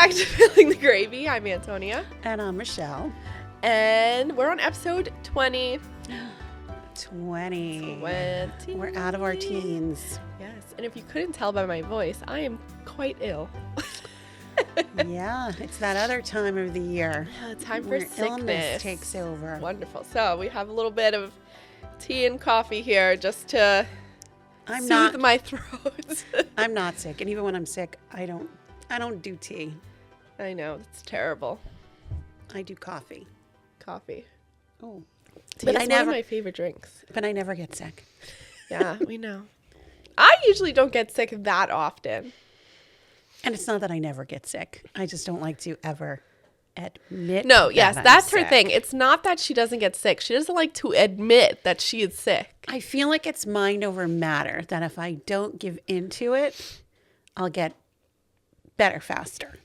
back to Filling the Gravy. I'm Antonia. And I'm Michelle. And we're on episode 20. 20. 20. We're out of our teens. Yes. And if you couldn't tell by my voice, I am quite ill. Yeah, it's that other time of the year. Yeah, time for where sickness. Illness takes over. Wonderful. So we have a little bit of tea and coffee here just to soothe my throat. I'm not sick. And even when I'm sick, I don't do tea. I know. It's terrible. I do coffee. Coffee. Oh. Tea is one of my favorite drinks. But I never get sick. Yeah, we know. I usually don't get sick that often. And it's not that I never get sick. I just don't like to ever admit. No, yes, that's her sick. thing. It's not that she doesn't get sick. She doesn't like to admit that she is sick. I feel like it's mind over matter, that if I don't give into it, I'll get better faster.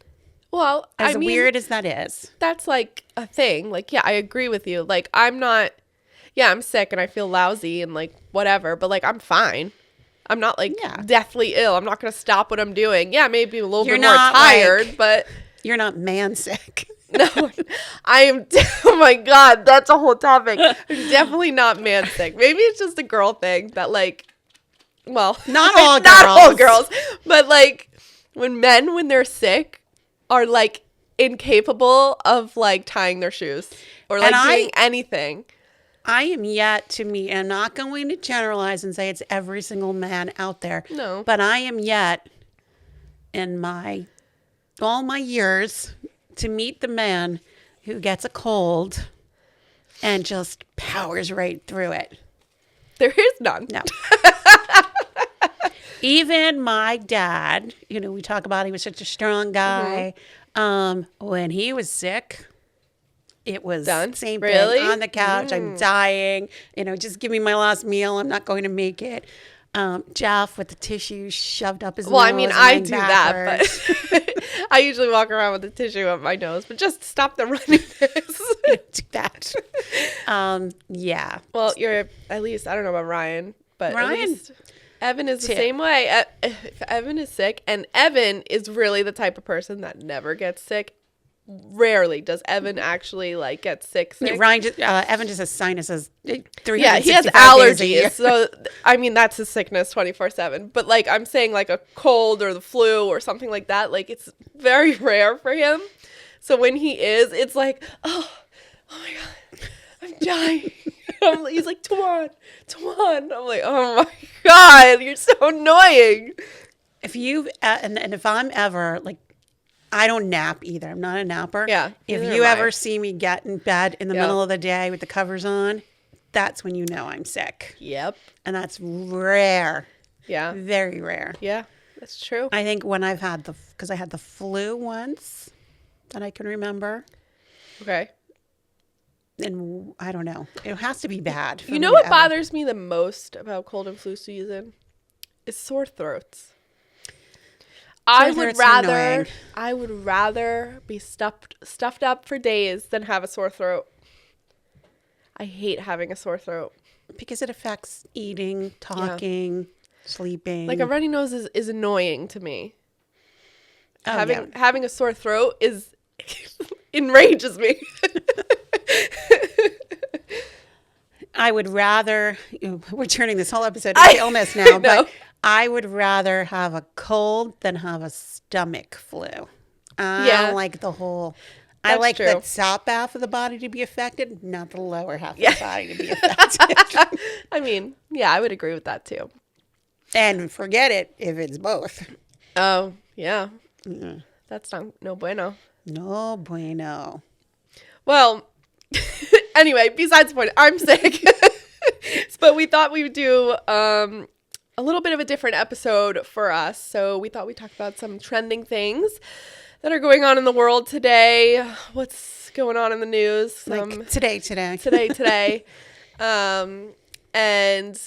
Well, As weird as that is. That's like a thing. Like, yeah, I agree with you. Like, I'm sick and I feel lousy and like whatever, but like I'm fine. I'm not like deathly ill. I'm not going to stop what I'm doing. Yeah, maybe a little bit more tired, but you're not man sick. No, I am. Oh my God, that's a whole topic. I'm definitely not man sick. Maybe it's just a girl thing that like, well, not all girls. Not all girls, but like when they're sick are like incapable of like tying their shoes or like doing anything. I am yet to meet, and I'm not going to generalize and say it's every single man out there. No. But I am yet in all my years to meet the man who gets a cold and just powers right through it. There is none. No. Even my dad, we talk about he was such a strong guy. Mm-hmm. When he was sick, it was done. Same really? thing on the couch. I'm dying. Just give me my last meal. I'm not going to make it. Jeff with the tissue shoved up his nose. Well, I mean, I do backwards. that, but I usually walk around with the tissue up my nose. But just stop the running this. Do that. Yeah. Well, at least I don't know about Ryan, but Ryan, at least Evan is the same way. If Evan is sick, and Evan is really the type of person that never gets sick. Rarely does Evan actually like get sick. Ryan Evan just has sinuses. Yeah, he has allergies. So I mean, that's his sickness 24/7. But like I'm saying, like a cold or the flu or something like that, like it's very rare for him. So when he is, it's like, oh my God, I'm dying. He's like, Tuan. I'm like, oh my God, you're so annoying. If you and if I'm ever like. I don't nap either. I'm not a napper. Yeah. If you ever see me get in bed in the middle of the day with the covers on, that's when you know I'm sick. Yep. And that's rare. Yeah. Very rare. Yeah, that's true. I think when I've had because I had the flu once that I can remember. Okay. And I don't know. It has to be bad. You know what bothers me the most about cold and flu season? Is sore throats. I would rather be stuffed up for days than have a sore throat. I hate having a sore throat. Because it affects eating, talking, sleeping. Like a runny nose is annoying to me. Having a sore throat enrages me. I would rather, we're turning this whole episode into illness now, but I would rather have a cold than have a stomach flu. I don't like the whole, I like the top half of the body to be affected, not the lower half of the body to be affected. I mean, yeah, I would agree with that too. And forget it if it's both. Oh, yeah. Mm-hmm. That's no bueno. No bueno. Well, anyway, besides the point, I'm sick. But we thought we would do a little bit of a different episode for us. So we thought we'd talk about some trending things that are going on in the world today. What's going on in the news? Like today. Today. And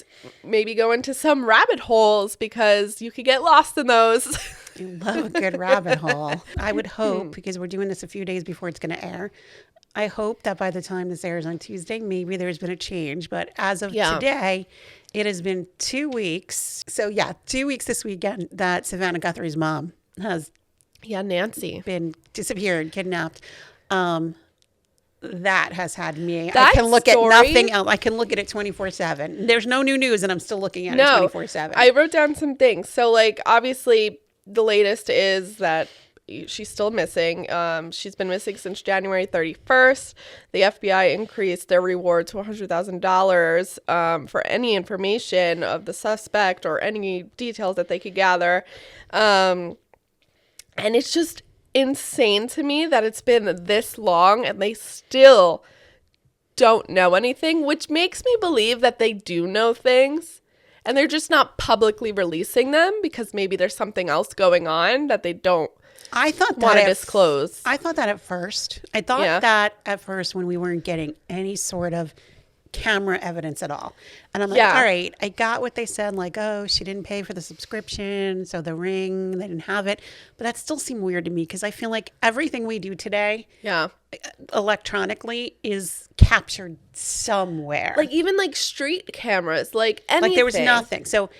maybe go into some rabbit holes because you could get lost in those. You love a good rabbit hole. I would hope, because we're doing this a few days before it's going to air, I hope that by the time this airs on Tuesday, maybe there's been a change. But as of today, it has been 2 weeks. So 2 weeks this weekend that Savannah Guthrie's mom has Yeah, Nancy. been disappeared, kidnapped. That has had me. That I can look story- at nothing else. I can look at it 24/7. There's no new news, and I'm still looking at it 24/7. I wrote down some things. So, like, obviously, the latest is that she's still missing. She's been missing since January 31st. The FBI increased their reward to $100,000 for any information of the suspect or any details that they could gather. And it's just insane to me that it's been this long and they still don't know anything, which makes me believe that they do know things and they're just not publicly releasing them because maybe there's something else going on that they don't want to disclose. I thought that at first. I thought that at first when we weren't getting any sort of camera evidence at all. And I'm like, all right, I got what they said, like, oh, she didn't pay for the subscription, so the ring, they didn't have it. But that still seemed weird to me because I feel like everything we do today electronically is captured somewhere. Like even like street cameras, like anything. Like there was nothing. So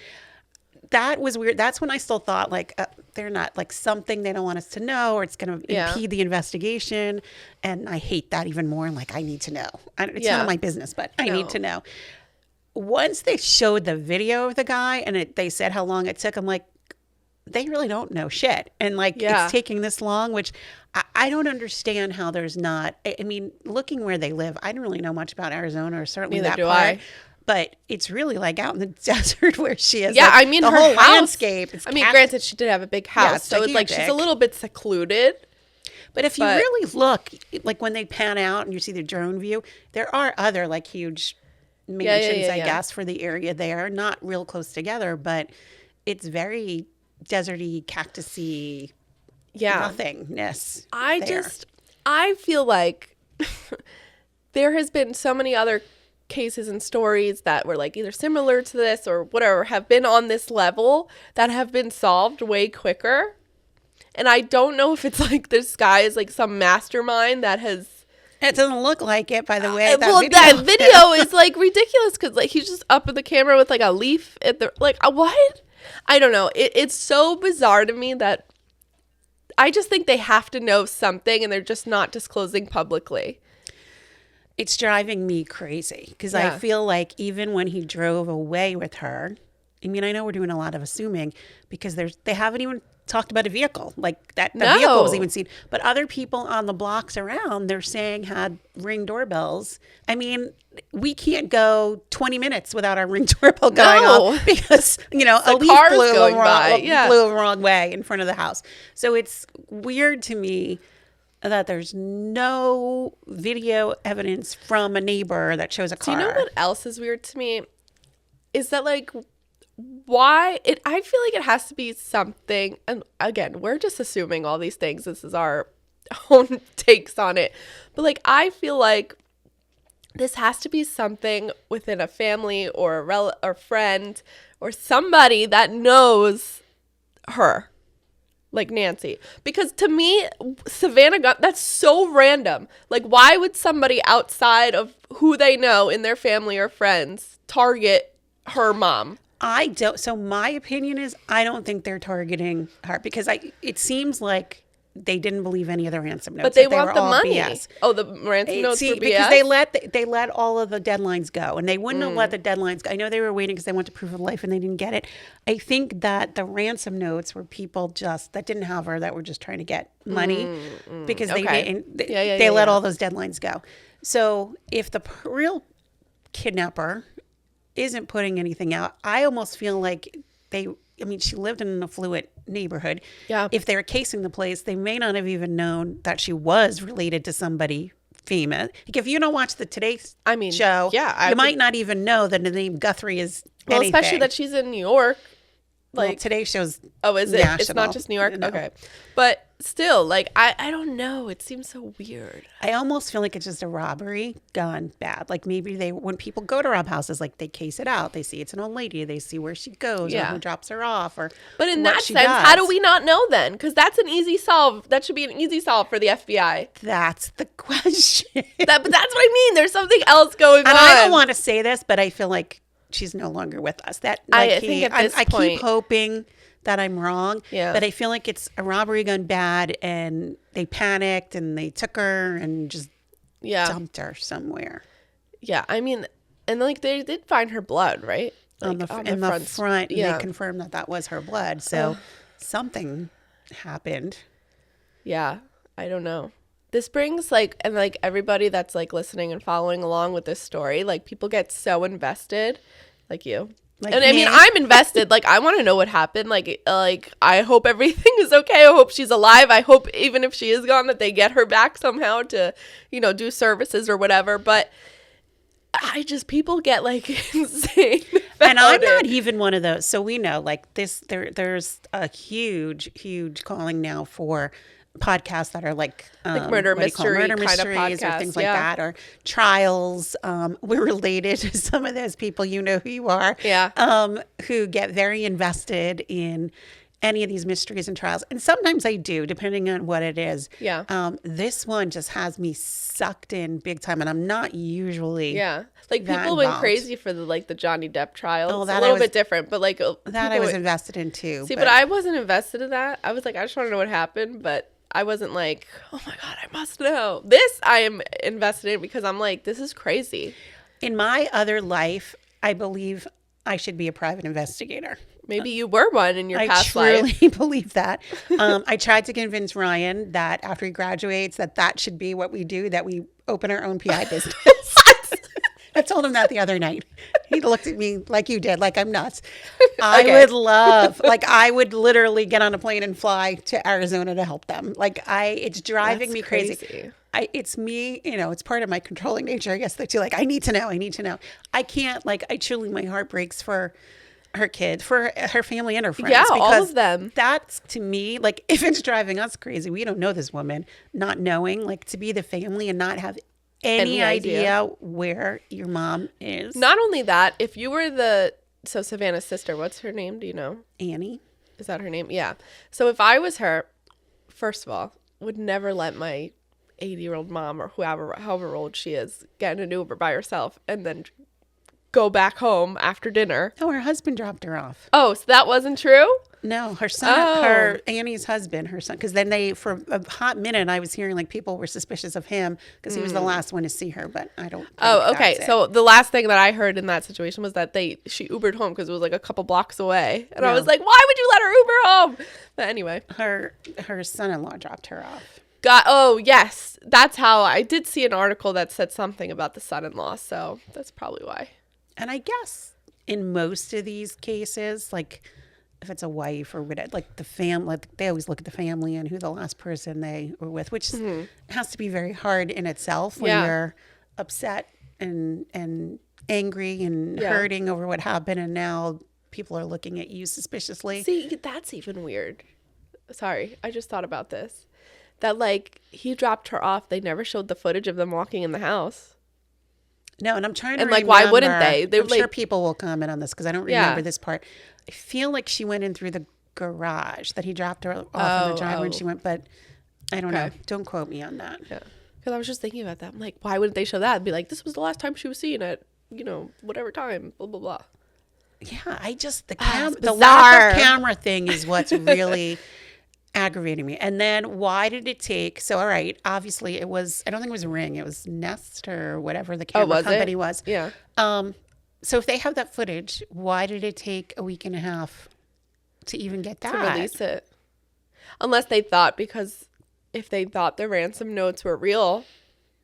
that was weird. That's when I still thought like they're not like something they don't want us to know or it's going to impede the investigation. And I hate that even more. Like I need to know. It's none of my business, but I need to know. Once they showed the video of the guy and they said how long it took, I'm like, they really don't know shit. And like it's taking this long, which I don't understand how there's not. I mean, looking where they live, I don't really know much about Arizona or certainly that part. But it's really like out in the desert where she is. Yeah, like, I mean, the her whole house, landscape. Granted, she did have a big house, so it's like she's a little bit secluded. But if you really look, like when they pan out and you see the drone view, there are other like huge mansions, I guess, for the area there. Not real close together, but it's very deserty, cactusy, nothingness. I feel like there has been so many other cases and stories that were like either similar to this or whatever have been on this level that have been solved way quicker. And I don't know if it's like this guy is like some mastermind that has. It doesn't look like it, by the way. That video is like ridiculous because like he's just up in the camera with like a leaf at the like what? I don't know. It's so bizarre to me that I just think they have to know something and they're just not disclosing publicly. It's driving me crazy because I feel like even when he drove away with her, I mean, I know we're doing a lot of assuming because they haven't even talked about a vehicle like that. The vehicle was even seen, but other people on the blocks around, they're saying had Ring doorbells. I mean, we can't go 20 minutes without our Ring doorbell going off because, a leaf blew the wrong way in front of the house. So it's weird to me that there's no video evidence from a neighbor that shows a car. Do you know what else is weird to me? Is that like why I feel like it has to be something, and again, we're just assuming all these things. This is our own takes on it. But like I feel like this has to be something within a family or a friend or somebody that knows her. Like Nancy. Because to me, Savannah Guthrie, that's so random. Like, why would somebody outside of who they know in their family or friends target her mom? So my opinion is I don't think they're targeting her because it seems like they didn't believe any of the ransom notes. But they want the money. BS. Oh, the ransom notes were BS? Because they let all of the deadlines go, and they wouldn't have let the deadlines go. I know they were waiting because they went to proof of life and they didn't get it. I think that the ransom notes were people that didn't have her that were just trying to get money because they let all those deadlines go. So if the real kidnapper isn't putting anything out, I almost feel like she lived in an affluent neighborhood. Yeah. If they were casing the place, they may not have even known that she was related to somebody famous. Like if you don't watch the Today show, you might not even know that the name Guthrie is anything. Especially that she's in New York. Like Today show's is it? national. It's not just New York? No. Okay. But still, like, I don't know. It seems so weird. I almost feel like it's just a robbery gone bad. Like maybe when people go to rob houses, like they case it out. They see it's an old lady. They see where she goes or who drops her off. But in that sense, how do we not know then? Because that's an easy solve. That should be an easy solve for the FBI. That's the question. But that's what I mean. There's something else going on. And I don't want to say this, but I feel like she's no longer with us. I think at this point, I keep hoping that I'm wrong. Yeah. But I feel like it's a robbery gone bad, and they panicked and they took her and just dumped her somewhere. Yeah, I mean, and like they did find her blood, right? Like, on the front, they confirmed that was her blood. So something happened. Yeah, I don't know. This brings like, and like everybody that's like listening and following along with this story, like people get so invested, like you. Like and me. I mean, I'm invested. Like, I want to know what happened. Like, I hope everything is okay. I hope she's alive. I hope even if she is gone, that they get her back somehow to, you know, do services or whatever. But people get like insane. And I'm not even one of those. So we know like this, there's a huge calling now for podcasts that are like murder mystery kind of podcasts, or things like that, or trials. We're related to some of those people, you know who you are, who get very invested in any of these mysteries and trials. And sometimes I do, depending on what it is. Yeah. This one just has me sucked in big time, and I'm not usually like people went crazy for the Johnny Depp trial. Oh, it's a little bit different, but like that I was invested in too. See, but I wasn't invested in that. I was like, I just want to know what happened, but I wasn't like, oh my God, I must know. This I am invested in because I'm like, this is crazy. In my other life, I believe I should be a private investigator. Maybe you were one in your past life. I truly believe that. I tried to convince Ryan that after he graduates, that should be what we do, that we open our own PI business. I told him that the other night. He looked at me like you did, like I'm nuts. I would love, I would literally get on a plane and fly to Arizona to help them. It's driving me crazy. It's me, it's part of my controlling nature, I guess, that too. I need to know. I can't, I truly, my heart breaks for her kid, for her family and her friends. Yeah, all of them. That's, to me, if it's driving us crazy, we don't know this woman, not knowing, to be the family and not have any idea where your mom is. Not only that, if you were Savannah's sister, what's her name? Do you know? Annie. Is that her name? Yeah. So if I was her, first of all, would never let my 80-year-old mom or however old she is get in an Uber by herself and then go back home after dinner. Oh, her husband dropped her off. Oh, so that wasn't true? No, her son, Annie's husband, her son, because then for a hot minute, I was hearing people were suspicious of him because he was the last one to see her, but I don't. Oh, okay. So the last thing that I heard in that situation was that she Ubered home because it was a couple blocks away, and I was like, why would you let her Uber home? But anyway, her son-in-law dropped her off. Oh yes, that's how I did see an article that said something about the son-in-law, so that's probably why. And I guess in most of these cases, if it's a wife or whatever, the family, they always look at the family and who the last person they were with, which has to be very hard in itself when you're upset and angry and hurting over what happened, and now people are looking at you suspiciously. See, that's even weird. Sorry, I just thought about this. That he dropped her off. They never showed the footage of them walking in the house. No, and I'm trying to remember. Why wouldn't they? I'm sure people will comment on this because I don't remember this part. I feel like she went in through the garage, that he dropped her off in the driveway and she went, but I don't know. Don't quote me on that. Yeah. Because I was just thinking about that. I'm like, why wouldn't they show that? And be like, this was the last time she was seen at, whatever time, blah, blah, blah. Yeah, the lack of camera thing is what's really aggravating me. And then why did it take, all right, obviously it was, I don't think it was Ring, it was Nest or whatever the camera company was. Yeah. So if they have that footage, why did it take a week and a half to even get that? To release it. Unless they thought, because if they thought the ransom notes were real,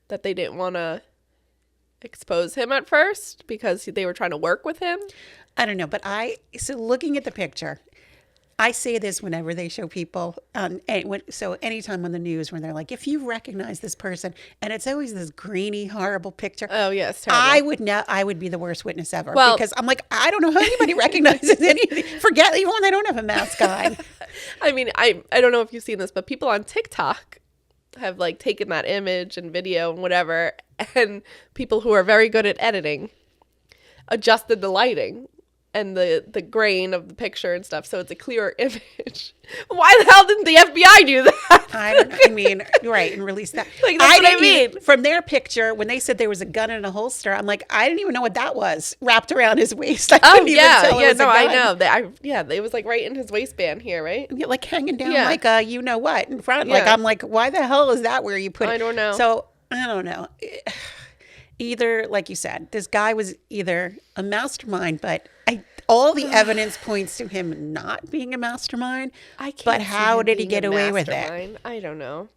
that they didn't want to expose him at first because they were trying to work with him. I don't know, but so looking at the picture, I say this whenever they show people, so anytime on the news when they're like, if you recognize this person, and it's always this grainy, horrible picture. Oh, yes, terrible. I would be the worst witness ever, because I'm like, I don't know how anybody recognizes anything. Forget, even when they don't have a mask on. I mean, I don't know if you've seen this, but people on TikTok have taken that image and video and whatever, and people who are very good at editing adjusted the lighting and the grain of the picture and stuff, so it's a clearer image. Why the hell didn't the FBI do that? I don't know. I mean, right, and release that. Like, that's what I mean. From their picture, when they said there was a gun in a holster, I'm like, I didn't even know what that was wrapped around his waist. I couldn't even tell it was a gun. I know. It was like right in his waistband here, right? Yeah, like hanging down like a you know what in front. Like I'm like, why the hell is that where you put it? I don't know. So I don't know. Either, like you said, this guy was either a mastermind, but all the evidence points to him not being a mastermind. But how did he get away with it? I don't know.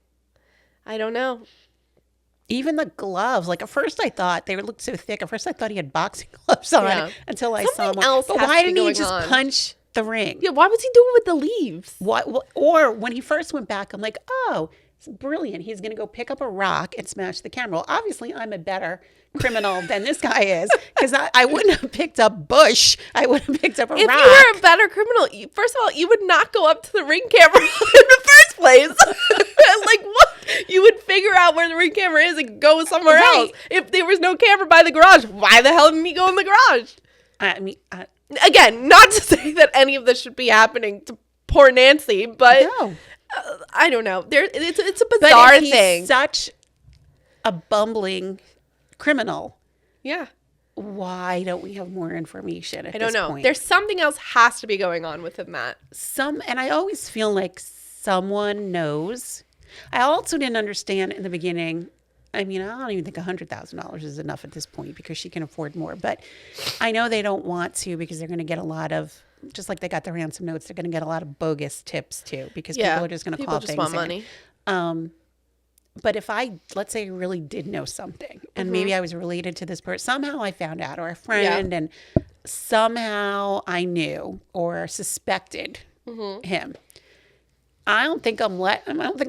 Even the gloves, like at first I thought they looked so thick. At first I thought he had boxing gloves on until I saw him. Else but why didn't he just punch the ring? Yeah, why was he doing it with the leaves? What? Or when he first went back, I'm like, oh, it's brilliant. He's going to go pick up a rock and smash the camera. Well, obviously I'm a better criminal than this guy is, because I wouldn't have picked up Bush. I would have picked up a rock. If you were a better criminal, first of all, you would not go up to the ring camera in the first place. Like, what? You would figure out where the ring camera is and go somewhere else. If there was no camera by the garage, why the hell didn't he go in the garage? I mean, again, not to say that any of this should be happening to poor Nancy, but no. I don't know. It's a bizarre thing. He's such a bumbling criminal. Yeah. Why don't we have more information at this point? I don't know. There's something else has to be going on with him, Matt. And I always feel like someone knows. I also didn't understand in the beginning. I mean, I don't even think $100,000 is enough at this point because she can afford more. But I know they don't want to because they're going to get a lot of, just like they got the ransom notes, they're going to get a lot of bogus tips too because people are just going to call things. People just want money. But if let's say I really did know something and maybe I was related to this person, somehow I found out, or a friend, and somehow I knew or suspected him. I don't think I'm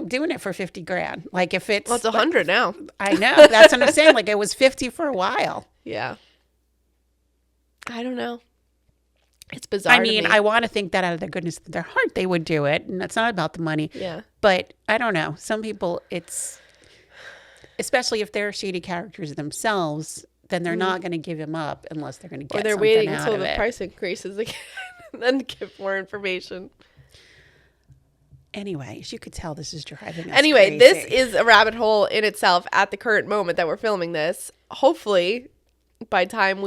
doing it for 50 grand. Like if it's, well, it's 100 now. I know. That's what I'm saying. Like it was 50 for a while. Yeah. I don't know. It's bizarre. I mean, I want to think that out of the goodness of their heart, they would do it. And it's not about the money. Yeah. But I don't know. Some people, especially if they're shady characters themselves, then they're not going to give him up unless they're going to get something out of it. Or they're waiting until the price increases again and then give more information. Anyway, as you could tell, this is driving us crazy. This is a rabbit hole in itself at the current moment that we're filming this. Hopefully, by the time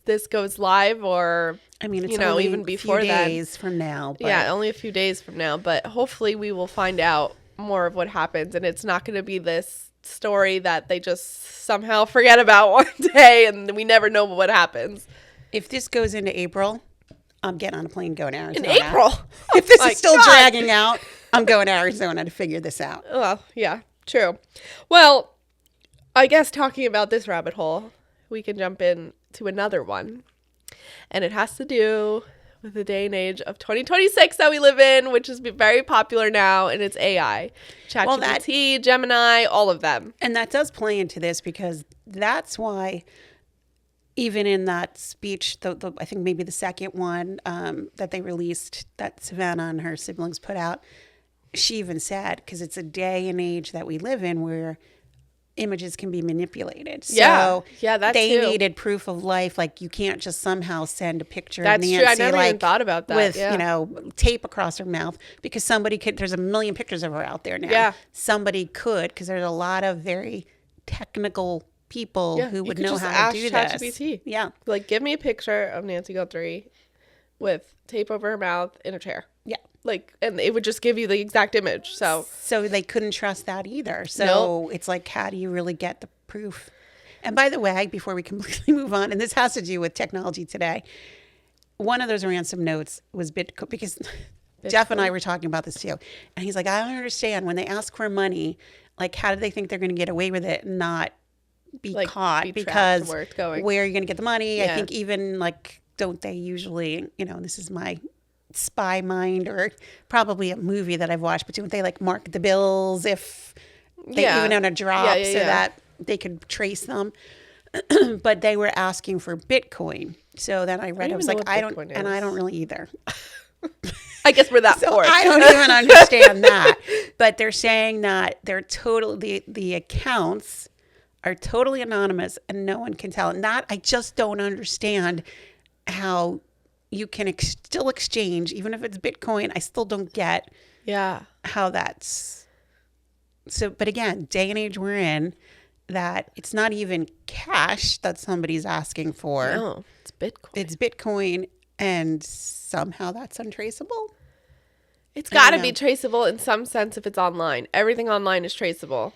this goes live, or I mean, it's only even before few days from now. But yeah, only a few days from now. But hopefully, we will find out more of what happens, and it's not going to be this story that they just somehow forget about one day, and we never know what happens. If this goes into April, I'm getting on a plane going to Arizona. In April? If this is still dragging out, I'm going to Arizona to figure this out. Well, yeah, true. Well, I guess talking about this rabbit hole, we can jump in to another one. And it has to do with the day and age of 2026 that we live in, which is very popular now, and it's AI. ChatGPT, Gemini, all of them. And that does play into this because that's why... Even in that speech, I think maybe the second one that they released, that Savannah and her siblings put out, she even said, because it's a day and age that we live in where images can be manipulated. So they needed proof of life. Like you can't just somehow send a picture of Nancy. That's true. I never even thought about that. With tape across her mouth because somebody could. There's a million pictures of her out there now. Yeah, somebody could because there's a lot of very technical people who would know how to do this. ChatGPT. Yeah. Like, give me a picture of Nancy Guthrie with tape over her mouth in a chair. Yeah. Like, and it would just give you the exact image. So they couldn't trust that either. So It's like, how do you really get the proof? And by the way, before we completely move on, and this has to do with technology today, one of those ransom notes was Bitcoin, because Jeff and I were talking about this too. And he's like, I don't understand when they ask for money, like, how do they think they're going to get away with it and not be caught because where are you going to get the money? I think even don't they usually, this is my spy mind or probably a movie that I've watched, but don't they mark the bills if they even on a drop so that they could trace them? But they were asking for Bitcoin. So then I read, I was like, I don't really either. I guess we're that poor. I don't even understand that. But they're saying that they're the accounts are totally anonymous and no one can tell. And that I just don't understand how you can still exchange, even if it's Bitcoin. I still don't get how that's so. But again, day and age we're in, that it's not even cash that somebody's asking for. No, it's Bitcoin. It's Bitcoin, and somehow that's untraceable. It's got to be traceable in some sense if it's online. Everything online is traceable.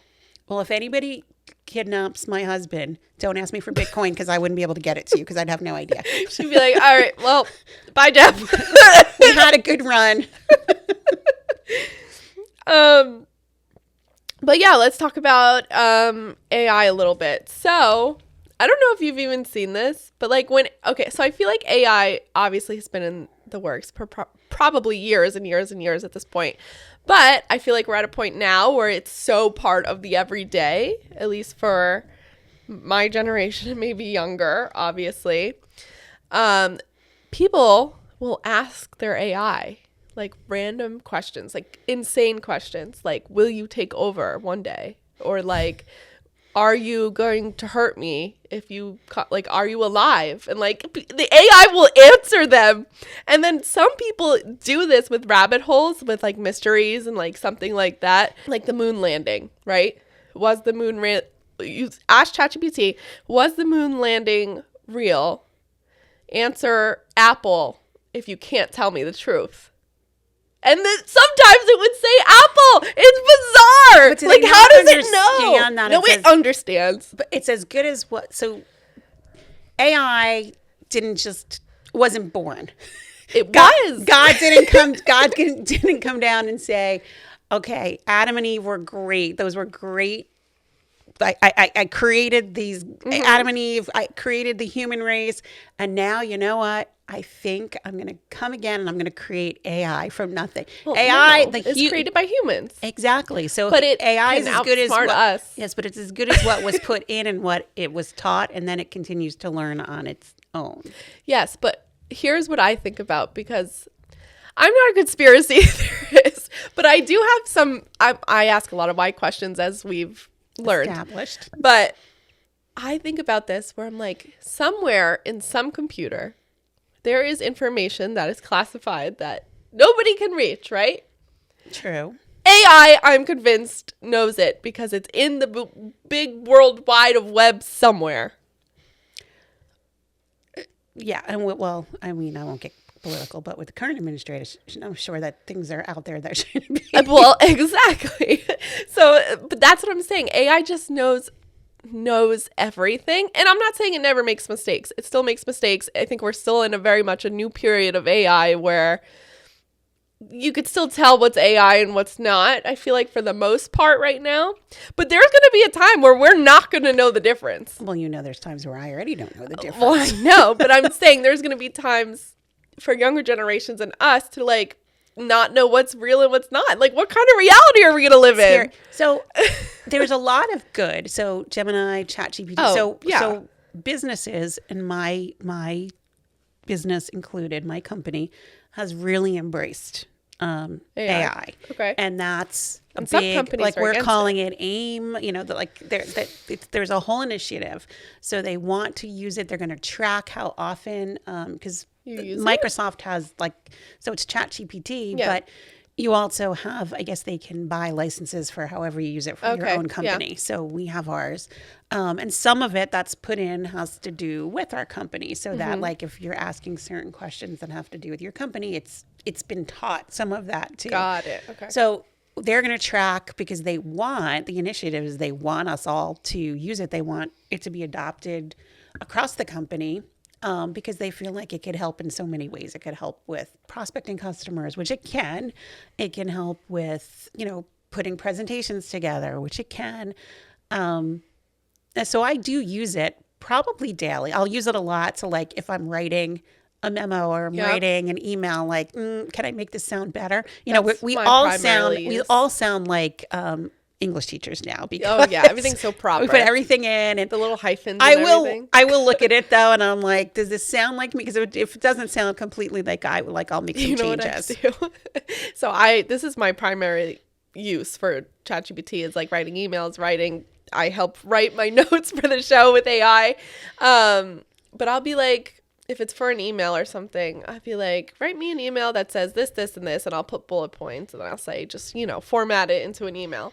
Well, if anybody kidnaps my husband, don't ask me for Bitcoin because I wouldn't be able to get it to you because I'd have no idea. She'd be like, all right, well, bye, Jeff. We had a good run. But yeah, let's talk about AI a little bit. So I don't know if you've even seen this, but like so I feel like AI obviously has been in the works for probably years and years and years at this point. But I feel like we're at a point now where it's so part of the everyday, at least for my generation, maybe younger, obviously. People will ask their AI like random questions, like insane questions, like, will you take over one day? Or like, are you going to hurt me if you, like, are you alive? And like, the AI will answer them. And then some people do this with rabbit holes, with like mysteries and like something like that, like the moon landing, right? Was the moon you ask ChatGPT, was the moon landing real? Answer Apple if you can't tell me the truth. And then sometimes it would say Apple. It's bizarre. Like, how does it know? No, it understands. But it's as good as what? So AI wasn't born. God didn't come down and say, okay, Adam and Eve were great. Those were great. I created these, Adam and Eve. I created the human race. And now, you know what? I think I'm going to come again and I'm going to create AI from nothing. Well, AI is created by humans. Exactly. So but AI is as good as us. Yes, but it's as good as what was put in and what it was taught, and then it continues to learn on its own. Yes, but here's what I think about, because I'm not a conspiracy theorist, but I do have some. I ask a lot of why questions, as we've learned. Established. But I think about this where I'm like, somewhere in some computer, there is information that is classified that nobody can reach, right? True. AI, I'm convinced, knows it because it's in the big worldwide of web somewhere. Yeah, and well, I mean, I won't get political, but with the current administration, I'm sure that things are out there that shouldn't be. Well, exactly. So, but that's what I'm saying. AI just knows everything. And I'm not saying it never makes mistakes. It still makes mistakes. I think we're still in a very much a new period of AI where you could still tell what's AI and what's not, I feel like, for the most part right now. But there's going to be a time where we're not going to know the difference. Well, there's times where I already don't know the difference. Well, I know, but I'm saying there's going to be times for younger generations and us to like not know what's real and what's not. Like, what kind of reality are we going to live in? So there's a lot of good. So Gemini, ChatGPT. So businesses, and my business included, my company has really embraced AI. Okay. And that's a some big, companies like, are we're against calling it AIM, there's a whole initiative. So they want to use it. They're going to track how often, because Microsoft has so it's ChatGPT, but you also have, I guess they can buy licenses for however you use it for your own company. Yeah. So we have ours. And some of it that's put in has to do with our company. So that, like, if you're asking certain questions that have to do with your company, it's been taught some of that too. Got it. Okay. So they're going to track, because they want us all to use it. They want it to be adopted across the company. Because they feel like it could help in so many ways. It could help with prospecting customers, which it can. It can help with, putting presentations together, which it can. So I do use it probably daily. I'll use it a lot. So like if I'm writing a memo or I'm writing an email, like, can I make this sound better? We all sound like English teachers now, because everything's so proper. We put everything in, and the little hyphens. I will look at it though, and I'm like, does this sound like me? Because if it doesn't sound completely like I'll make some changes. What I do? So this is my primary use for ChatGPT, is like writing emails, I help write my notes for the show with AI. But I'll be like, if it's for an email or something, I'd be like, write me an email that says this, this, and this, and I'll put bullet points, and I'll say, just, format it into an email.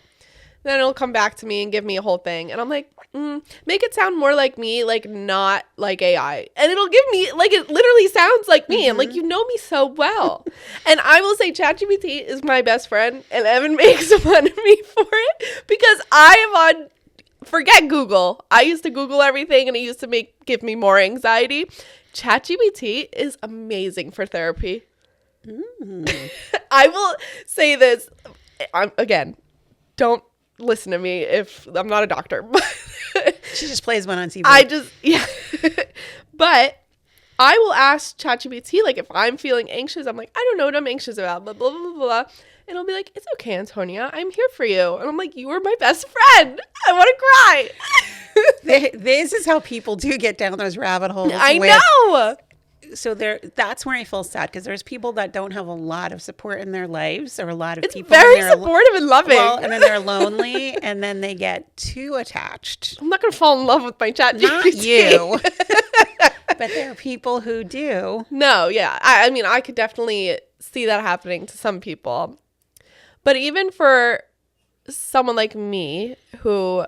Then it'll come back to me and give me a whole thing. And I'm like, make it sound more like me, like not like AI. And it'll give me, like, it literally sounds like me. I'm like, you know me so well. And I will say ChatGPT is my best friend. And Evan makes fun of me for it because I am on, forget Google. I used to Google everything and it used to give me more anxiety. ChatGPT is amazing for therapy. I will say this, again, don't listen to me if I'm not a doctor. She just plays one on TV. But I will ask ChatGPT, like, if I'm feeling anxious, I'm like, I don't know what I'm anxious about, blah, blah, blah, blah. And it'll be like, it's okay, Antonia. I'm here for you. And I'm like, you are my best friend. I want to cry. This is how people do get down those rabbit holes. I know. So that's where I feel sad because there's people that don't have a lot of support in their lives or a lot of people. It's very supportive and loving. Well, and then they're lonely and then they get too attached. I'm not going to fall in love with my ChatGPT. Not you. But there are people who do. No, yeah. I mean, I could definitely see that happening to some people. But even for someone like me who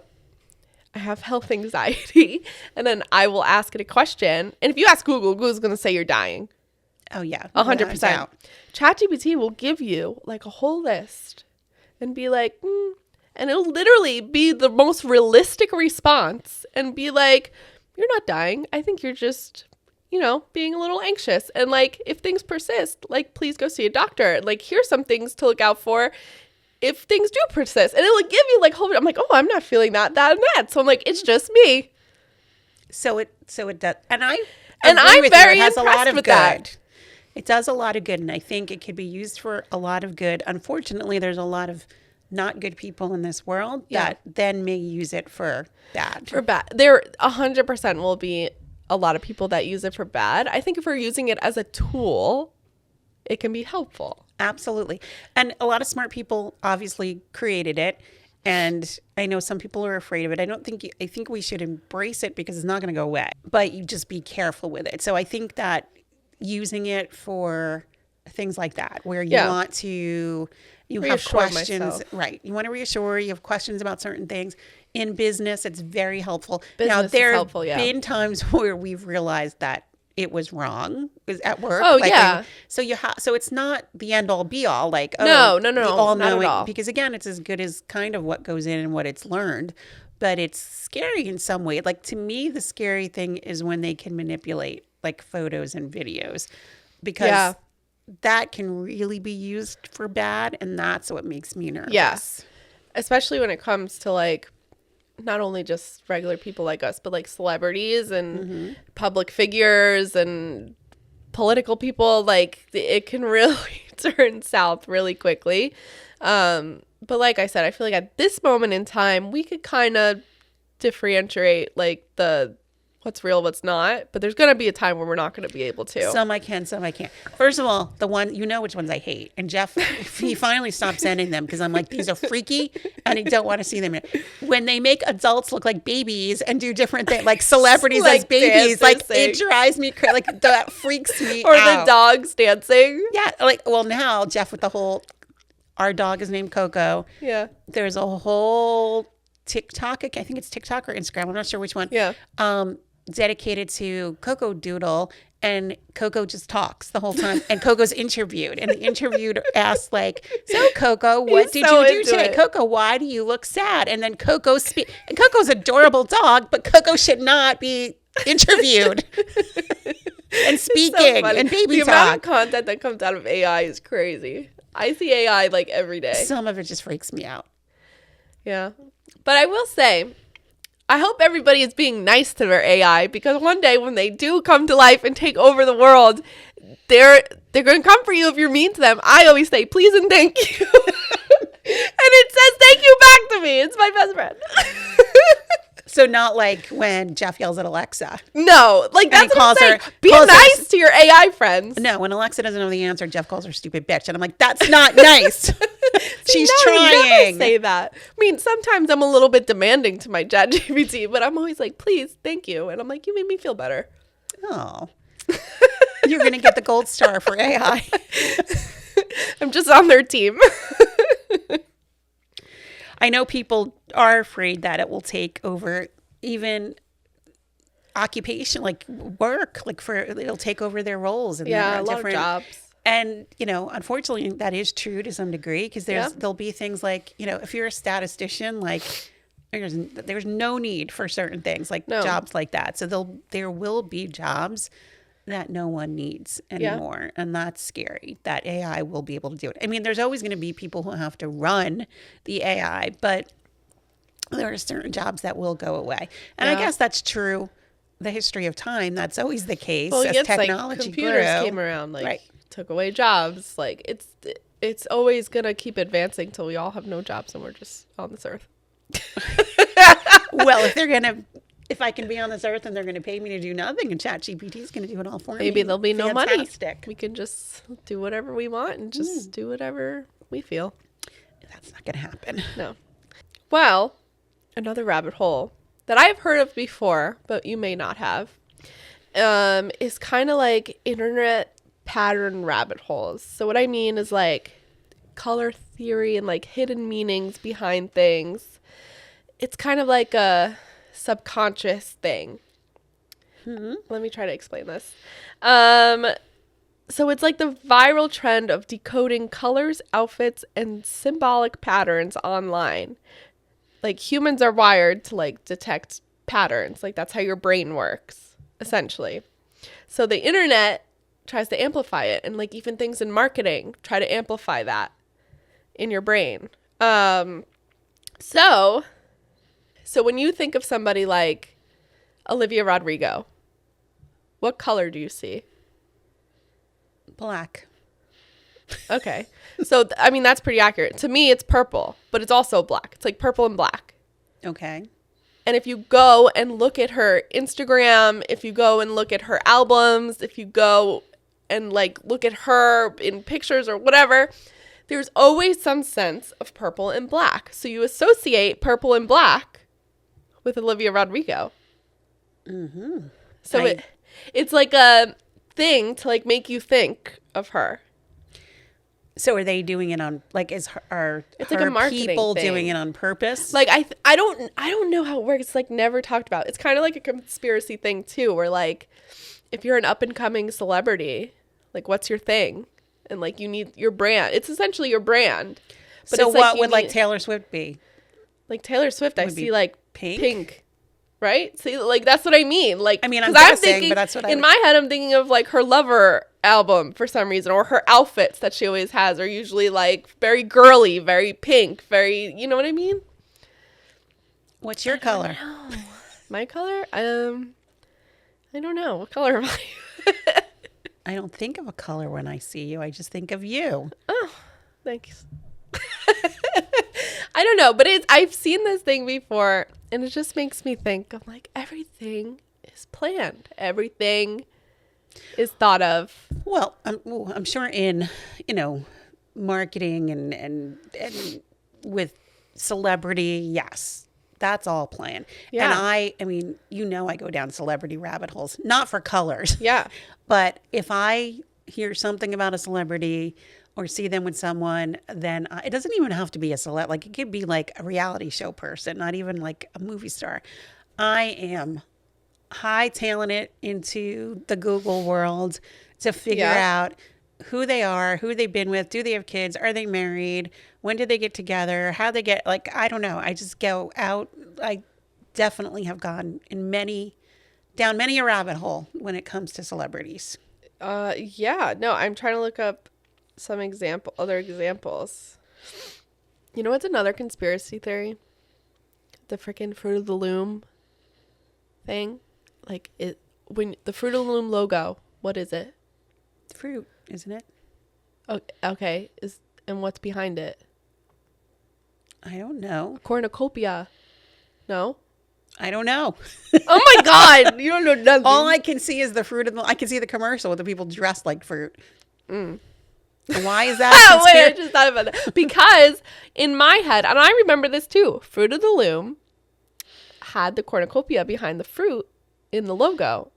I have health anxiety, and then I will ask it a question. And if you ask Google, Google's going to say you're dying. Oh, yeah. 100%. ChatGPT will give you like a whole list and be like, and it'll literally be the most realistic response and be like, you're not dying. I think you're just, being a little anxious. And like, if things persist, like, please go see a doctor. Like, here's some things to look out for if things do persist. And it'll give you like whole, I'm like, oh, I'm not feeling that and that. So I'm like, it's just me. So it does. And I'm very impressed with that. It does a lot of good. And I think it could be used for a lot of good. Unfortunately, there's a lot of not good people in this world that then may use it for bad. There 100% will be a lot of people that use it for bad. I think if we're using it as a tool, it can be helpful. Absolutely. And a lot of smart people obviously created it. And I know some people are afraid of it. I think we should embrace it because it's not going to go away. But you just be careful with it. So I think that using it for things like that, where you want to, you have questions, myself. Right? You want to reassure, you have questions about certain things. In business, it's very helpful. Now, there have been times where we've realized that it was wrong at work. Oh, yeah. So it's not the end all be all. Like, no, all not knowing, at all. because again, it's as good as kind of what goes in and what it's learned, but it's scary in some way. Like, to me, the scary thing is when they can manipulate like photos and videos, because that can really be used for bad, and that's what makes me nervous. Yes, especially when it comes to like not only just regular people like us, but like celebrities and public figures and political people. Like, it can really turn south really quickly. But like I said, I feel like at this moment in time, we could kind of differentiate like the what's real, what's not. But there's going to be a time where we're not going to be able to. Some I can, some I can't. First of all, the one, which ones I hate. And Jeff, he finally stopped sending them because I'm like, these are freaky and I don't want to see them. When they make adults look like babies and do different things, like celebrities like as babies, like it drives me crazy. Like, that freaks me or out. Or the dogs dancing. Yeah. Like, well, now Jeff with the whole, our dog is named Coco. Yeah. There's a whole TikTok, I think it's TikTok or Instagram, I'm not sure which one. Yeah. Dedicated to Coco Doodle, and Coco just talks the whole time, and Coco's interviewed, and the interviewer asks like, so Coco, what did you do today? Coco, why do you look sad? And then Coco and Coco's adorable dog, but Coco should not be interviewed and speaking and baby the talk. Amount of content that comes out of AI is crazy. I see AI like every day. Some of it just freaks me out. Yeah. But I will say, I hope everybody is being nice to their AI, because one day when they do come to life and take over the world, they're going to come for you if you're mean to them. I always say, please and thank you. And it says thank you back to me. It's my best friend. So not like when Jeff yells at Alexa. No, like that's what I'm saying. Be nice to your AI friends. No, when Alexa doesn't know the answer, Jeff calls her stupid bitch. And I'm like, that's not nice. She's trying. I never say that. I mean, sometimes I'm a little bit demanding to my ChatGPT, but I'm always like, please, thank you. And I'm like, you made me feel better. Oh. You're going to get the gold star for AI. I'm just on their team. I know people are afraid that it will take over even occupation, like work, it'll take over their roles. And a lot of jobs. And, unfortunately, that is true to some degree because there'll be things like, if you're a statistician, like there's no need for certain things like jobs like that. So there will be jobs that no one needs anymore. Yeah. And that's scary that AI will be able to do it. I mean, there's always going to be people who have to run the AI, but there are certain jobs that will go away. And I guess that's true. The history of time, that's always the case. Well, as technology computers grew, came around, took away jobs. Like it's always gonna keep advancing till we all have no jobs and we're just on this earth. Well, if I can be on this earth and they're gonna pay me to do nothing, and ChatGPT is gonna do it all for me, maybe there'll be no money. We can just do whatever we want and just do whatever we feel. That's not gonna happen. No. Well, another rabbit hole that I've heard of before, but you may not have, is kind of like internet pattern rabbit holes. So what I mean is like color theory and like hidden meanings behind things. It's kind of like a subconscious thing. Let me try to explain this. So it's like the viral trend of decoding colors, outfits, and symbolic patterns online. Like humans are wired to like detect patterns. Like that's how your brain works, essentially. So the internet tries to amplify it, and like even things in marketing try to amplify that in your brain. So when you think of somebody like Olivia Rodrigo, what color do you see? Black. Okay. So, I mean, that's pretty accurate. To me, it's purple, but it's also black. It's like purple and black. Okay. And if you go and look at her Instagram, if you go and look at her albums, if you go and like look at her in pictures or whatever, there's always some sense of purple and black. So you associate purple and black with Olivia Rodrigo. Mm-hmm. So it's like a thing to like make you think of her. So are they doing it on like it's like a marketing people thing. Doing it on purpose? Like I don't know how it works. It's like never talked about. It's kind of like a conspiracy thing too, where like if you're an up and coming celebrity, like what's your thing? And like you need your brand. It's essentially your brand. But so what would like Taylor Swift be? Like Taylor Swift, I see like pink. Right? See, like that's what I mean. Like, I mean, I'm guessing, but that's what in my head, I'm thinking of like her Lover album for some reason, or her outfits that she always has are usually like very girly, very pink, very, you know what I mean? What's your color? My color? I don't know. What color am I? I don't think of a color when I see you. I just think of you. Oh, thanks. I don't know, but I've seen this thing before, and it just makes me think of like everything is planned. Everything is thought of. Well, I'm sure in, marketing and with celebrity, yes, that's all planned. Yeah. And I mean, I go down celebrity rabbit holes, not for colors. Yeah. But if I hear something about a celebrity or see them with someone, then it doesn't even have to be a celeb. Like it could be like a reality show person, not even like a movie star. I am hightailing it into the Google world to figure out who they are, who they've been with, do they have kids, are they married, when did they get together, how they get, like, I don't know. I just go out. I definitely have gone down many a rabbit hole when it comes to celebrities. Yeah, no, I'm trying to look up some other examples. You know what's another conspiracy theory? The freaking Fruit of the Loom thing. Like when the Fruit of the Loom logo, what is it? Fruit, isn't it? Oh, okay. And what's behind it? I don't know. A cornucopia. No? I don't know. Oh my God. You don't know nothing. All I can see is the fruit of the, I can see the commercial with the people dressed like fruit. Why is that? Wait, I just thought about that. Because in my head, and I remember this too, Fruit of the Loom had the cornucopia behind the fruit in the logo.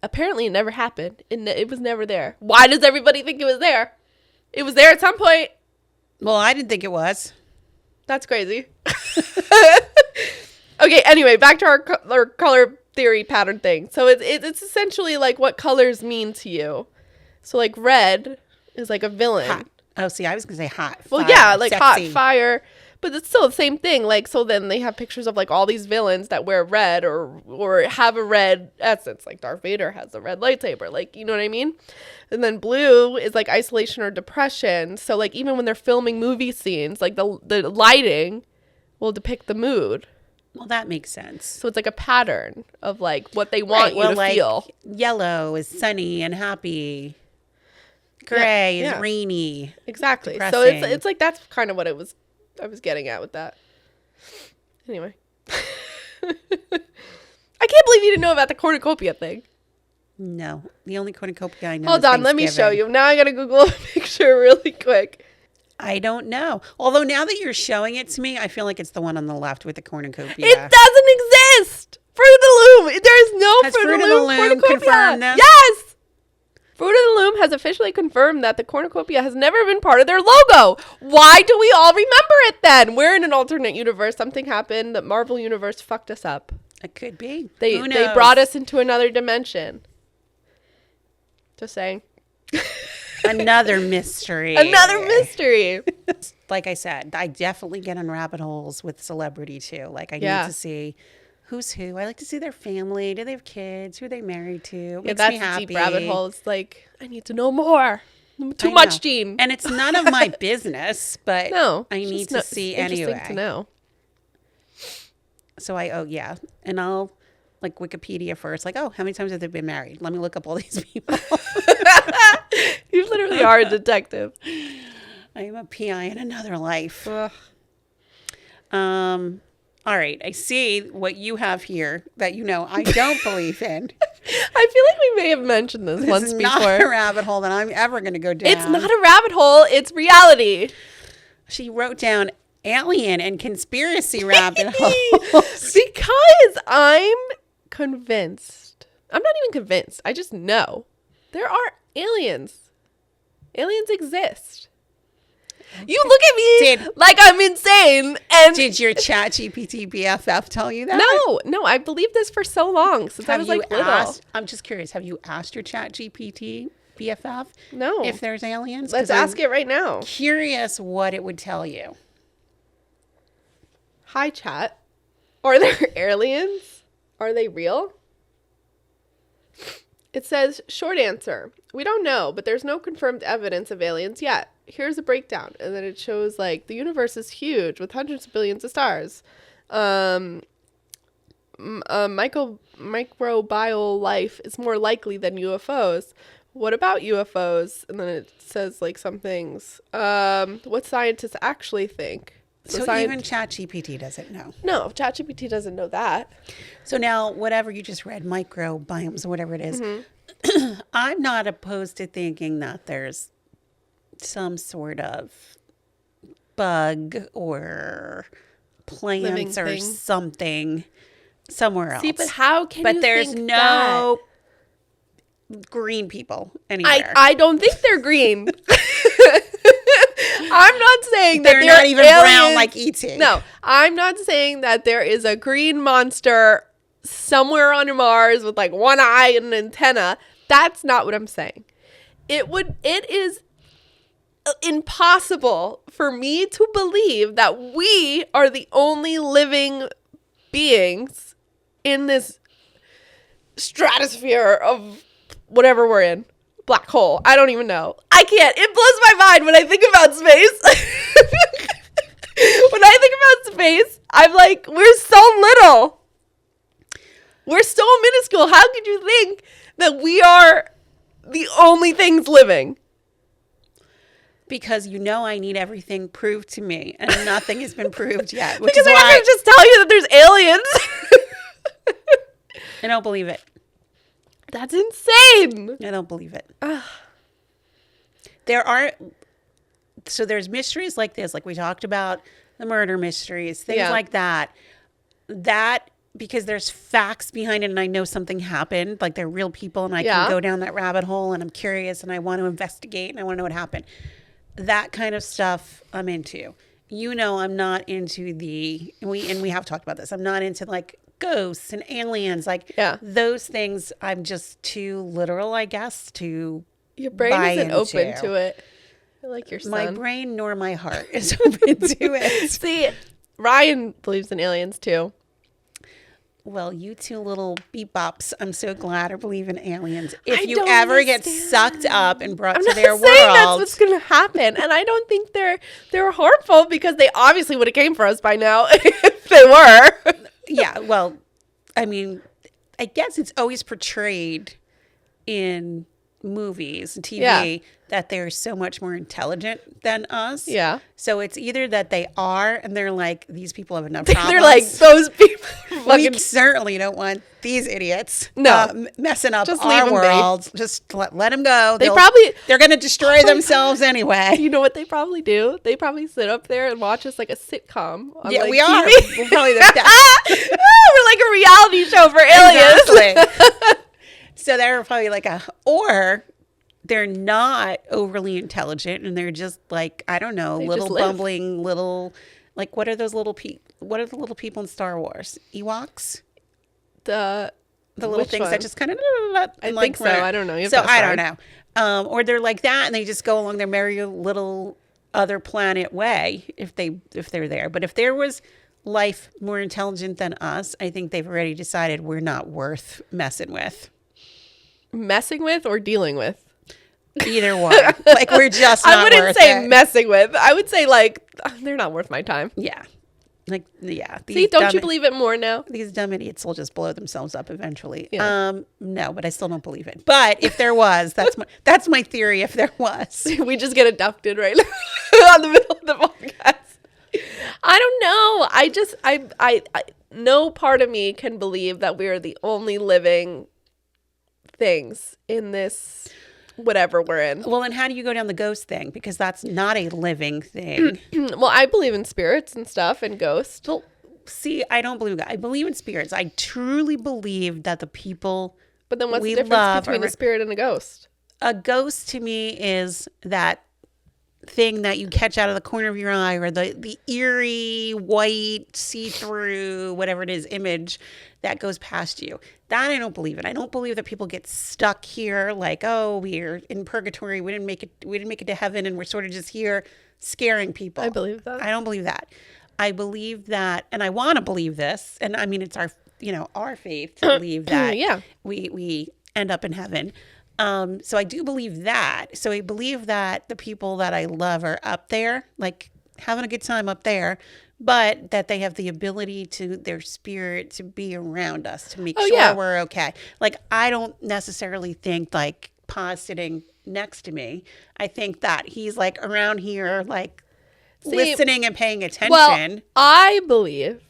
apparently it never happened. It was never there. Why does everybody think it was there? It was there at some point. Well, I didn't think it was. That's crazy. Okay, anyway, back to our color theory pattern thing. So it's essentially like what colors mean to you. So like red is like a villain. Hot. Oh, see, I was going to say hot. Well, fire, yeah, like sexy. hot, fire. But it's still the same thing. Like, so then they have pictures of like all these villains that wear red or have a red essence. Like Darth Vader has a red lightsaber. Like, you know what I mean? And then blue is like isolation or depression. So like even when they're filming movie scenes, like the lighting will depict the mood. Well, that makes sense. So it's like a pattern of like what they want you to like, feel. Yellow is sunny and happy. Gray is rainy. Exactly. Depressing. So it's like that's kind of what I was getting at with that. Anyway. I can't believe you didn't know about the cornucopia thing. No. The only cornucopia I know Hold on, let me show you. Now I gotta Google a picture really quick. I don't know. Although now that you're showing it to me, I feel like it's the one on the left with the cornucopia. It doesn't exist! Fruit of the Loom! There is no Fruit of the Loom cornucopia. Confirmed this? Yes! Fruit of the Loom has officially confirmed that the cornucopia has never been part of their logo. Why do we all remember it then? We're in an alternate universe. Something happened. The Marvel universe fucked us up. It could be. They brought us into another dimension. Just saying. Another mystery. Another mystery. Like I said, I definitely get in rabbit holes with celebrity too. Like I need to see who's who. I like to see their family. Do they have kids? Who are they married to? Makes me happy. Deep rabbit holes. Like I need to know more. Too much, Gene. And it's none of my business, but no, I need to see anyway. Interesting to know. So and I'll like Wikipedia first. Like, oh, how many times have they been married? Let me look up all these people. You literally are a detective. I am a PI in another life. Ugh. All right. I see what you have here that I don't believe in. I feel like we may have mentioned this once before. It's not a rabbit hole that I'm ever going to go down. It's not a rabbit hole. It's reality. She wrote down alien and conspiracy rabbit holes. Because I'm convinced. I'm not even convinced. I just know there are aliens. Aliens exist. You look at me like I'm insane. And did your ChatGPT BFF tell you that? No. I believed this for so long since I was like little. I'm just curious. Have you asked your ChatGPT BFF? No. If there's aliens? Let's ask it right now. Curious what it would tell you. Hi, chat. Are there aliens? Are they real? It says, short answer. We don't know, but there's no confirmed evidence of aliens yet. Here's a breakdown. And then it shows like the universe is huge with hundreds of billions of stars. Microbial life is more likely than UFOs. What about UFOs? And then it says like some things. What scientists actually think. So even ChatGPT doesn't know. No, ChatGPT doesn't know that. So now, whatever you just read, microbiomes or whatever it is, I'm not opposed to thinking that there's some sort of bug or plants or something somewhere else. See, but how can you there's think no green people anywhere. I don't think they're green. I'm not saying that they're not even aliens. Brown like E.T. No, I'm not saying that there is a green monster somewhere on Mars with like one eye and an antenna. That's not what I'm saying. It is impossible for me to believe that we are the only living beings in this stratosphere of whatever we're in. Black hole. I don't even know. I can't. It blows my mind when I think about space. When I think about space, I'm like, we're so little. We're so minuscule. How could you think that we are the only things living? Because I need everything proved to me, and nothing has been proved yet. Which because I'm not going to just tell you that there's aliens. I don't believe it. That's insane. I don't believe it. Ugh. There's mysteries like this, like we talked about, the murder mysteries, things like that. That because there's facts behind it and I know something happened, like they're real people and I can go down that rabbit hole and I'm curious and I want to investigate and I want to know what happened. That kind of stuff I'm into. I'm not into we have talked about this. I'm not into like ghosts and aliens, like those things. I'm just too literal, I guess, to your brain isn't open to it. I like your son. My brain nor my heart is open to it. See, Ryan believes in aliens too. Well, you two little beep bops, I'm so glad, or believe in aliens. If you ever get sucked up and brought to their world. That's what's going to happen. And I don't think they're harmful because they obviously would have came for us by now if they were. Yeah, well, I mean, I guess it's always portrayed in movies and TV that they're so much more intelligent than us. Yeah. So it's either that they are and they're like, these people have enough problems. They're like, those people. We certainly don't want these idiots messing up our world. Just let them go. They're going to destroy themselves anyway. You know what they probably do? They probably sit up there and watch us like a sitcom. On, yeah, like, we TV. are. We're probably we're like a reality show for aliens. Exactly. So they're probably like or they're not overly intelligent and they're just like, I don't know, little bumbling little, like, what are the little people in Star Wars? Ewoks? The little things that just kind of, I think so. I don't know. I don't know. Or they're like that and they just go along their merry little other planet way if they're there. But if there was life more intelligent than us, I think they've already decided we're not worth messing with. Messing with or dealing with? Either one. Like, we're just not worth it. I wouldn't say messing with. I would say, like, they're not worth my time. Yeah. Like, yeah. See, don't you believe it more now? These dumb idiots will just blow themselves up eventually. Yeah. No, but I still don't believe it. But if there was, that's my theory. If there was. We just get abducted right now on the middle of the podcast. I don't know. I no part of me can believe that we are the only living things in this whatever we're in. Well, then how do you go down the ghost thing? Because that's not a living thing. Well, I believe in spirits and stuff and ghosts. Well, see, I don't believe that. I believe in spirits. I truly believe that the people But then what's the difference between a spirit and a ghost? A ghost to me is that thing that you catch out of the corner of your eye, or the eerie white see-through whatever it is image that goes past you. That I don't believe in. I don't believe that people get stuck here like, oh, we're in purgatory, we didn't make it to heaven and we're sort of just here scaring people. I believe that. I don't believe that. I believe that, and I want to believe this, and I mean it's our faith to believe that we end up in heaven. So I do believe that. So I believe that the people that I love are up there, like having a good time up there, but that they have the ability to their spirit to be around us to make sure we're okay. Like, I don't necessarily think like Pa's sitting next to me. I think that he's like around here, like listening and paying attention. Well, I believe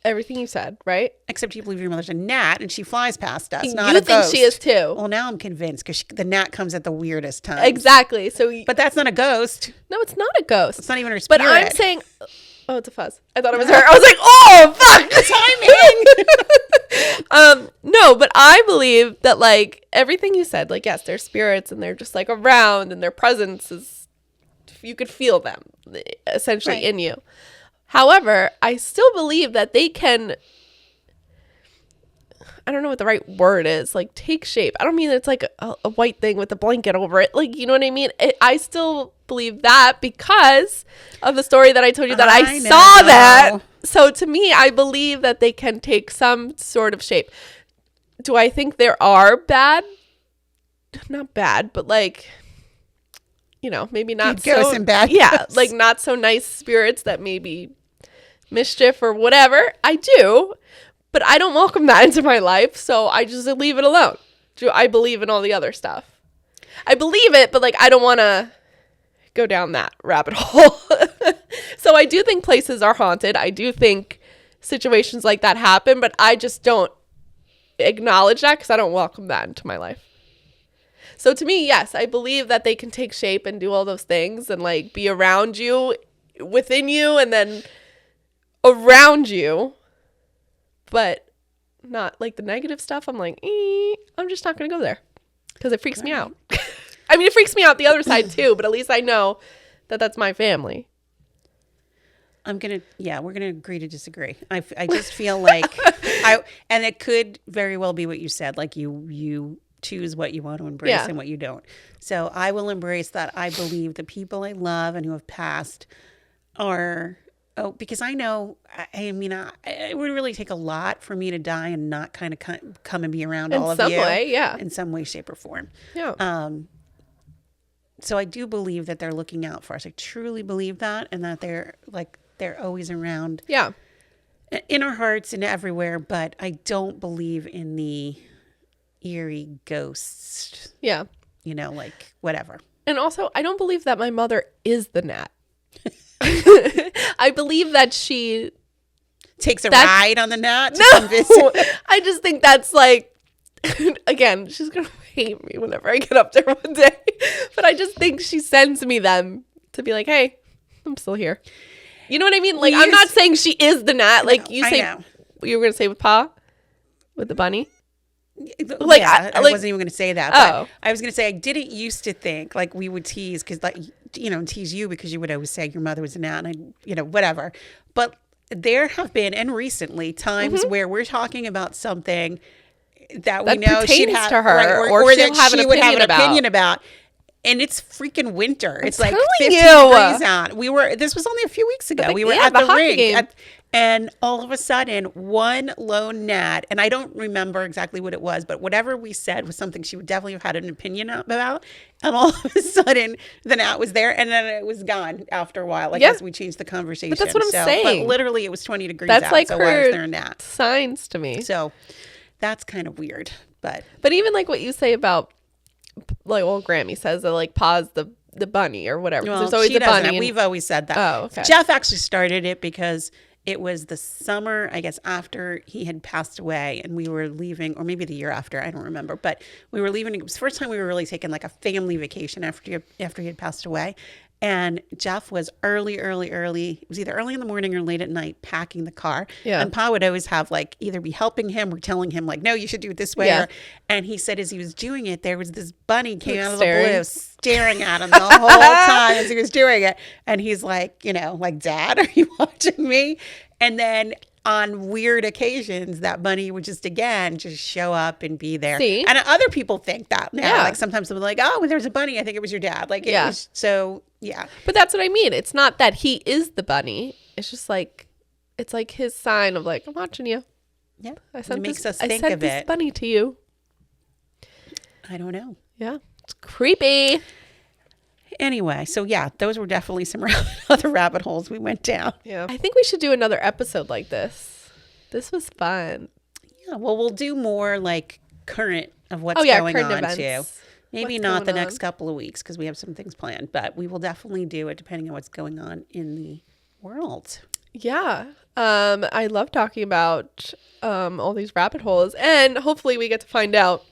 everything you said, right? Except you believe your mother's a gnat and she flies past us, not a ghost. You think she is too. Well, now I'm convinced because the gnat comes at the weirdest time. Exactly. But that's not a ghost. No, it's not a ghost. It's not even her spirit. But I'm saying, oh, it's a fuzz. I thought it was her. I was like, oh, fuck. Timing. No, but I believe that like everything you said, like, yes, they're spirits and they're just like around and their presence is, you could feel them essentially in you. However, I still believe that they can, I don't know what the right word is, like take shape. I don't mean it's like a white thing with a blanket over it. Like, you know what I mean? I still believe that because of the story that I told you that I saw that. So to me, I believe that they can take some sort of shape. Do I think there are not bad, but like, you know, maybe not so bad. Yeah, like not so nice spirits that maybe mischief or whatever. I do, but I don't welcome that into my life, so I just leave it alone. I believe in all the other stuff. I believe it, but like I don't want to go down that rabbit hole. So I do think places are haunted. I do think situations like that happen, but I just don't acknowledge that because I don't welcome that into my life. So to me, yes, I believe that they can take shape and do all those things and like be around you, within you, and then around you. but not like the negative stuff. I'm like, I'm just not going to go there because it freaks me out. I mean, it freaks me out the other side too, but at least I know that that's my family. we're going to agree to disagree. I just feel like, and it could very well be what you said, like you choose what you want to embrace and what you don't. So I will embrace that. I believe the people I love and who have passed are, because I know, I mean, it would really take a lot for me to die and not kind of come and be around all of you. In some way, shape, or form. Yeah. So I do believe that they're looking out for us. I truly believe that, and that they're always around. Yeah. In our hearts and everywhere, but I don't believe in the eerie ghosts. Yeah. Like whatever. And also, I don't believe that my mother is the Nat. I believe that she takes a ride on the Nat to no, come visit. I just think that's like, again, she's going to hate me whenever I get up there one day. But I just think she sends me them to be like, hey, I'm still here. You know what I mean? Like, I'm not saying she is the Nat. Like, you say, you were going to say with Pa? With the bunny? Like, I wasn't even going to say that. But I was going to say, I didn't used to think, like, we would tease, because, like, tease you because you would always say your mother was a Nat, and whatever. But there have been, and recently, times where we're talking about something that we know she'd have to her, or that she would have an opinion about. And it's freaking winter. It's like 15 degrees out. This was only a few weeks ago. We were at the rink. And all of a sudden, one lone Nat, and I don't remember exactly what it was, but whatever we said was something she would definitely have had an opinion about. And all of a sudden, the Nat was there, and then it was gone after a while. Like, as we changed the conversation. But that's what I'm saying. But literally, it was 20 degrees out. Like, so why was there a Nat? Signs to me. So that's kind of weird. But even like what you say about, like, old Grammy says that, like, Pa's the bunny or whatever. Well, there's always a bunny. We've always said that. Oh, okay. Jeff actually started it because it was the summer, I guess, after he had passed away, and we were leaving, or maybe the year after, I don't remember, but we were leaving. It was the first time we were really taking like a family vacation after he had passed away. And Jeff was early. It was either early in the morning or late at night packing the car. Yeah. And Pa would always have, like, either be helping him or telling him, like, no, you should do it this way. Yeah. And he said as he was doing it, there was this bunny came out of the blue staring at him the whole time as he was doing it. And he's like, like, Dad, are you watching me? And then on weird occasions, that bunny would just show up and be there. See? And other people think that now. Yeah. Like, sometimes they'll be like, oh, there's a bunny. I think it was your dad. Like, it was so... Yeah. But that's what I mean. It's not that he is the bunny. It's just like, it's like his sign of, like, I'm watching you. Yeah. It makes us think of it. I sent this bunny to you. I don't know. Yeah. It's creepy. Anyway, so yeah, those were definitely some other rabbit holes we went down. Yeah. I think we should do another episode like this. This was fun. Yeah. Well, we'll do more like current of what's going on events. Too. Maybe not the next couple of weeks because we have some things planned, but we will definitely do it depending on what's going on in the world. Yeah. I love talking about all these rabbit holes, and hopefully we get to find out,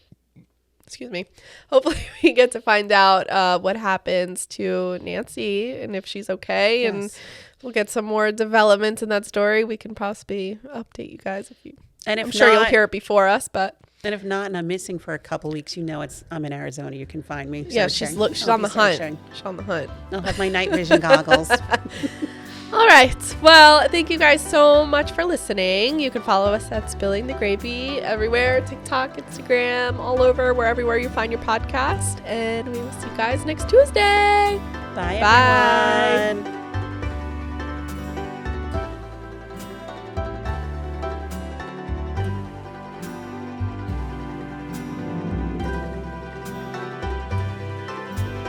what happens to Nancy and if she's okay. Yes. And we'll get some more developments in that story. We can possibly update you guys I'm sure you'll hear it before us, but. And if not, and I'm missing for a couple weeks, I'm in Arizona. You can find me. Yeah, she's on the hunt. She's on the hunt. I'll have my night vision goggles. All right. Well, thank you guys so much for listening. You can follow us at Spilling the Gravy everywhere, TikTok, Instagram, all over, everywhere you find your podcast. And we will see you guys next Tuesday. Bye, everyone.